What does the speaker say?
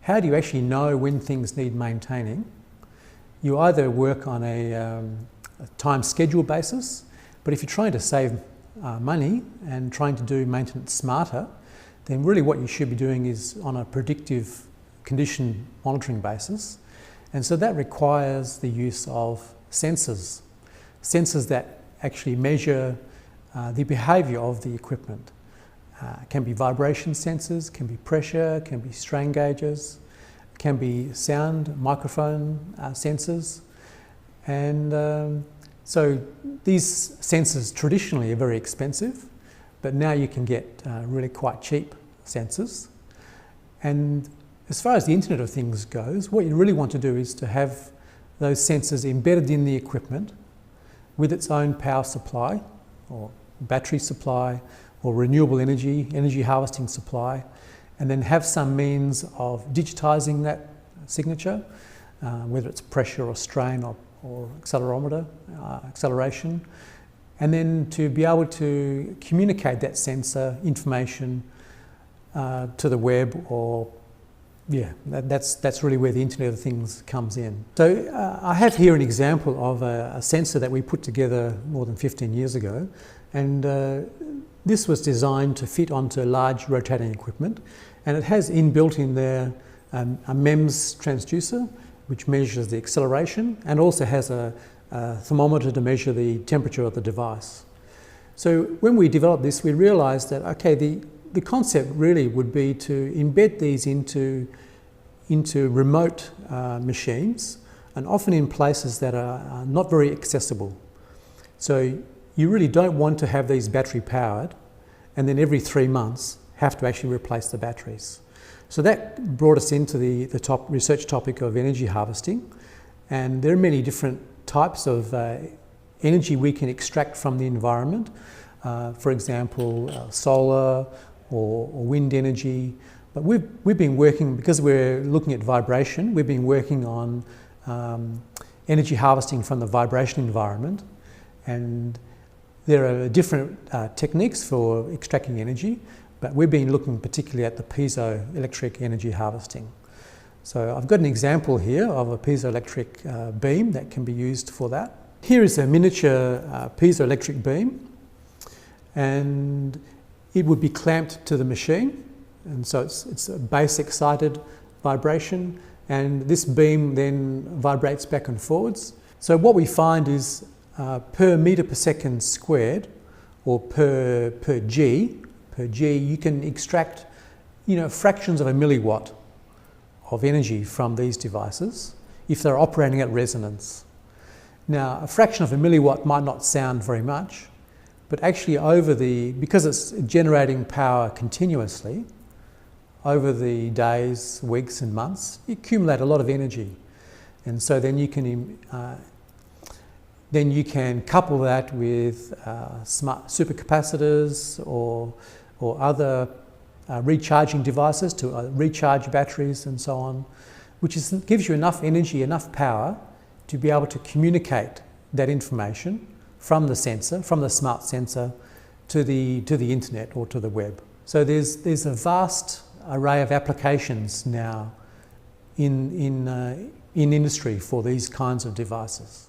how do you actually know when things need maintaining? You either work on a time schedule basis, but if you're trying to save money and trying to do maintenance smarter, then really what you should be doing is on a predictive condition monitoring basis. And so that requires the use of sensors. Sensors that actually measure the behaviour of the equipment. Can be vibration sensors, can be pressure, can be strain gauges, can be sound microphone sensors. And so these sensors traditionally are very expensive, but now you can get really quite cheap sensors. And as far as the Internet of Things goes, what you really want to do is to have those sensors embedded in the equipment with its own power supply or battery supply or renewable energy harvesting supply, and then have some means of digitising that signature, whether it's pressure or strain or accelerometer, acceleration, and then to be able to communicate that sensor information to the web, or that's really where the Internet of Things comes in. So I have here an example of a sensor that we put together more than 15 years ago, and this was designed to fit onto large rotating equipment, and it has inbuilt in there a MEMS transducer which measures the acceleration, and also has a thermometer to measure the temperature of the device. So when we developed this, we realised that the concept really would be to embed these into remote machines, and often in places that are not very accessible. So you really don't want to have these battery powered and then every 3 months have to actually replace the batteries. So that brought us into the top research topic of energy harvesting, and there are many different types of energy we can extract from the environment. For example, solar or wind energy. But we've been working, because we're looking at vibration, we've been working on energy harvesting from the vibration environment, and there are different techniques for extracting energy, but we've been looking particularly at the piezoelectric energy harvesting. So I've got an example here of a piezoelectric beam that can be used for that. Here is a miniature piezoelectric beam, and it would be clamped to the machine, and so it's a base excited vibration, and this beam then vibrates back and forwards. So what we find is per metre per second squared, or per G, you can extract, fractions of a milliwatt of energy from these devices if they're operating at resonance. Now, a fraction of a milliwatt might not sound very much, but actually because it's generating power continuously, over the days, weeks and months, you accumulate a lot of energy. And so then you can couple that with smart supercapacitors or other recharging devices to recharge batteries and so on, which gives you enough energy, enough power to be able to communicate that information from the sensor, from the smart sensor, to the internet or to the web. So there's a vast array of applications now in industry for these kinds of devices.